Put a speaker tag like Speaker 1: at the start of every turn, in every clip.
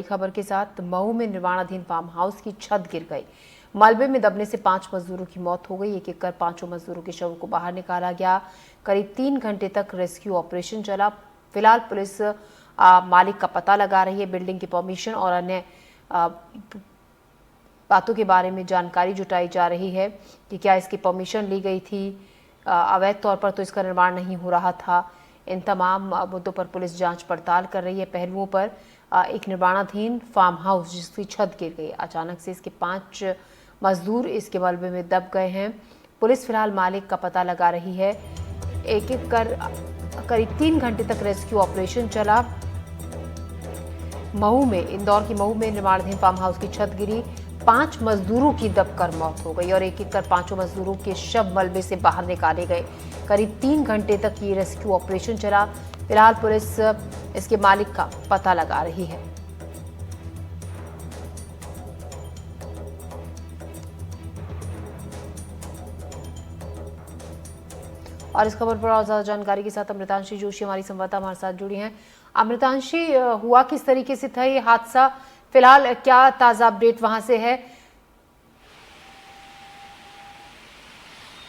Speaker 1: खबर के साथ मऊ में निर्माणाधीन फार्म हाउस की छत गिर गई। मलबे में दबने से 5 मजदूरों की मौत हो गई। एक एक कर 5 मजदूरों के शवों को बाहर निकाला गया। करीब 3 घंटे तक रेस्क्यू ऑपरेशन चला। फिलहाल पुलिस मालिक का पता लगा रही है। बिल्डिंग की परमिशन और अन्य बातों के बारे में जानकारी जुटाई जा रही है कि क्या इसकी परमिशन ली गई थी, अवैध तौर पर तो इसका निर्माण नहीं हो रहा था। इन तमाम मुद्दों पर पुलिस जांच पड़ताल कर रही है। पहलुओं पर एक निर्माणाधीन फार्म हाउस जिसकी छत गिर गई, अचानक से इसके 5 मजदूर इसके मलबे में दब गए हैं। पुलिस फिलहाल मालिक का पता लगा रही है। एक एक कर करीब 3 घंटे तक रेस्क्यू ऑपरेशन चला। इंदौर की मऊ में निर्माणाधीन फार्म हाउस की छत गिरी, 5 मजदूरों की दबकर मौत हो गई और एक एक कर 5 मजदूरों के शव मलबे से बाहर निकाले गए। करीब 3 घंटे तक ये रेस्क्यू ऑपरेशन चला। फिलहाल पुलिस इसके मालिक का पता लगा रही है। और इस खबर पर और ज्यादा जानकारी के साथ अमृतांशी जोशी हमारी संवाददाता हमारे साथ जुड़ी हैं। अमृतांशी, हुआ किस तरीके से था ये हादसा? फिलहाल क्या ताजा अपडेट वहां से है?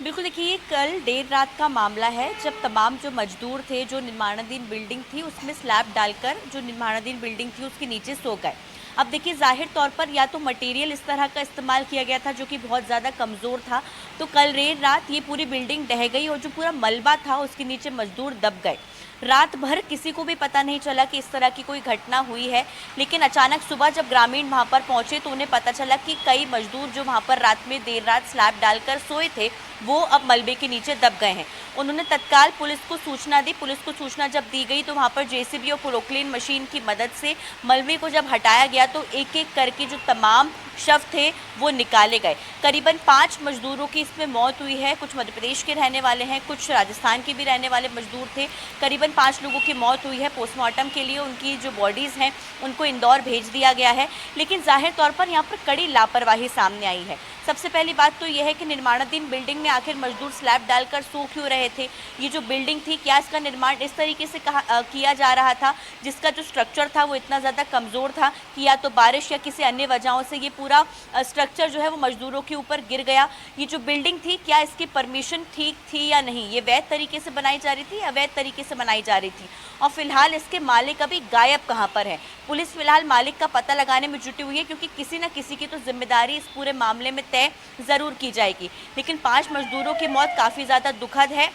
Speaker 2: बिल्कुल, देखिए कल देर रात का मामला है जब तमाम जो मजदूर थे, जो निर्माणाधीन बिल्डिंग थी उसमें स्लैब डालकर जो निर्माणाधीन बिल्डिंग थी उसके नीचे सो गए। अब देखिए जाहिर तौर पर या तो मटेरियल इस तरह का इस्तेमाल किया गया था जो कि बहुत ज़्यादा कमज़ोर था, तो कल देर रात ये पूरी बिल्डिंग ढह गई और जो पूरा मलबा था उसके नीचे मजदूर दब गए। रात भर किसी को भी पता नहीं चला कि इस तरह की कोई घटना हुई है, लेकिन अचानक सुबह जब ग्रामीण वहां पर पहुंचे तो उन्हें पता चला कि कई मजदूर जो वहां पर रात में देर रात स्लैब डालकर सोए थे वो अब मलबे के नीचे दब गए हैं। उन्होंने तत्काल पुलिस को सूचना दी। पुलिस को सूचना जब दी गई तो वहां पर जेसीबी और प्रोक्लेन मशीन की मदद से मलबे को जब हटाया गया तो एक एक करके जो तमाम शव थे वो निकाले गए। करीबन 5 मजदूरों की इसमें मौत हुई है। कुछ मध्य प्रदेश के रहने वाले हैं, कुछ राजस्थान के भी रहने वाले मजदूर थे। करीबन 5 लोगों की मौत हुई है। पोस्टमार्टम के लिए उनकी जो बॉडीज़ हैं उनको इंदौर भेज दिया गया है, लेकिन जाहिर तौर पर यहाँ पर कड़ी लापरवाही सामने आई है। सबसे पहली बात तो यह है कि निर्माणाधीन बिल्डिंग में आखिर मजदूर स्लैब डालकर सो क्यों रहे थे? ये जो बिल्डिंग थी, क्या इसका निर्माण इस तरीके से किया जा रहा था जिसका जो स्ट्रक्चर था वो इतना ज़्यादा कमज़ोर था कि या तो बारिश या किसी अन्य वजहों से ये पूरा स्ट्रक्चर जो है वो मजदूरों के ऊपर गिर गया? ये जो बिल्डिंग थी, क्या इसकी परमिशन ठीक थी या नहीं? ये वैध तरीके से बनाई जा रही थी या अवैध तरीके से बनाई जा रही थी? और फिलहाल इसके मालिक अभी गायब कहाँ पर है? पुलिस फिलहाल मालिक का पता लगाने में जुटी हुई है, क्योंकि किसी न किसी की तो जिम्मेदारी इस पूरे मामले में तय ज़रूर की जाएगी। लेकिन 5 मजदूरों की मौत काफ़ी ज़्यादा दुखद है।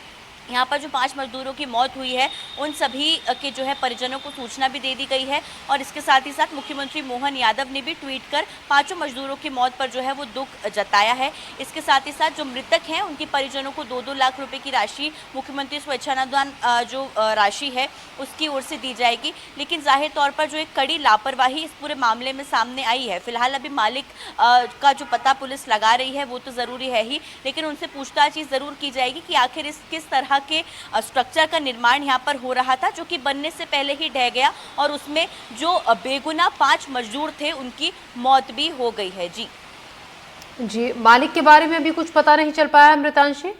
Speaker 2: यहाँ पर जो 5 मजदूरों की मौत हुई है उन सभी के जो है परिजनों को सूचना भी दे दी गई है और इसके साथ ही साथ मुख्यमंत्री मोहन यादव ने भी ट्वीट कर 5 मजदूरों की मौत पर जो है वो दुख जताया है। इसके साथ ही साथ जो मृतक हैं उनके परिजनों को 2-2 लाख रुपए की राशि मुख्यमंत्री स्वच्छानुदान जो राशि है उसकी ओर से दी जाएगी। लेकिन जाहिर तौर पर जो एक कड़ी लापरवाही इस पूरे मामले में सामने आई है। फिलहाल अभी मालिक का जो पता पुलिस लगा रही है वो तो ज़रूरी है ही, लेकिन उनसे पूछताछ ज़रूर की जाएगी कि आखिर इस किस तरह के स्ट्रक्चर का निर्माण यहाँ पर हो रहा था जो कि बनने से पहले ही ढह गया और उसमें जो बेगुनाह 5 मजदूर थे उनकी मौत भी हो गई है।
Speaker 1: जी, मालिक के बारे में अभी कुछ पता नहीं चल पाया अमृतांशी?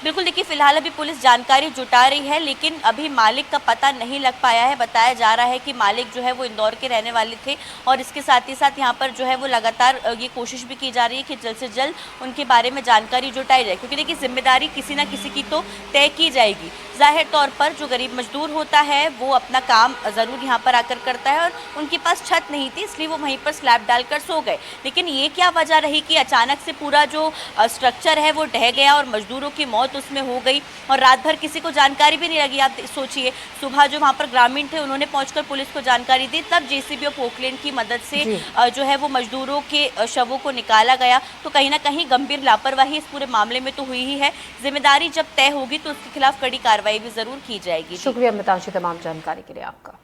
Speaker 2: बिल्कुल, देखिए फिलहाल अभी पुलिस जानकारी जुटा रही है, लेकिन अभी मालिक का पता नहीं लग पाया है। बताया जा रहा है कि मालिक जो है वो इंदौर के रहने वाले थे और इसके साथ ही साथ यहाँ पर जो है वो लगातार ये कोशिश भी की जा रही है कि जल्द से जल्द उनके बारे में जानकारी जुटाई जाए, क्योंकि देखिए जिम्मेदारी किसी न किसी की तो तय की जाएगी। जाहिर तौर पर जो गरीब मजदूर होता है वो अपना काम ज़रूर यहाँ पर आकर करता है और उनके पास छत नहीं थी इसलिए वो वहीं पर स्लैब डालकर सो गए। लेकिन ये क्या वजह रही कि अचानक से पूरा जो स्ट्रक्चर है वो ढह गया और मजदूरों की मौत उसमें हो गई और रात भर किसी को जानकारी भी नहीं लगी? आप सोचिए, सुबह जो वहाँ पर ग्रामीण थे उन्होंने पहुंचकर पुलिस को जानकारी दी, तब जेसीबी और पोक्लेन की मदद से जो है वो मजदूरों के शवों को निकाला गया। तो कहीं ना कहीं गंभीर लापरवाही इस पूरे मामले में तो हुई ही है। जिम्मेदारी जब तय होगी तो उसके खिलाफ कड़ी कार्रवाई भी जरूर की जाएगी।
Speaker 1: शुक्रिया अमृतांशी तमाम जानकारी के लिए आपका।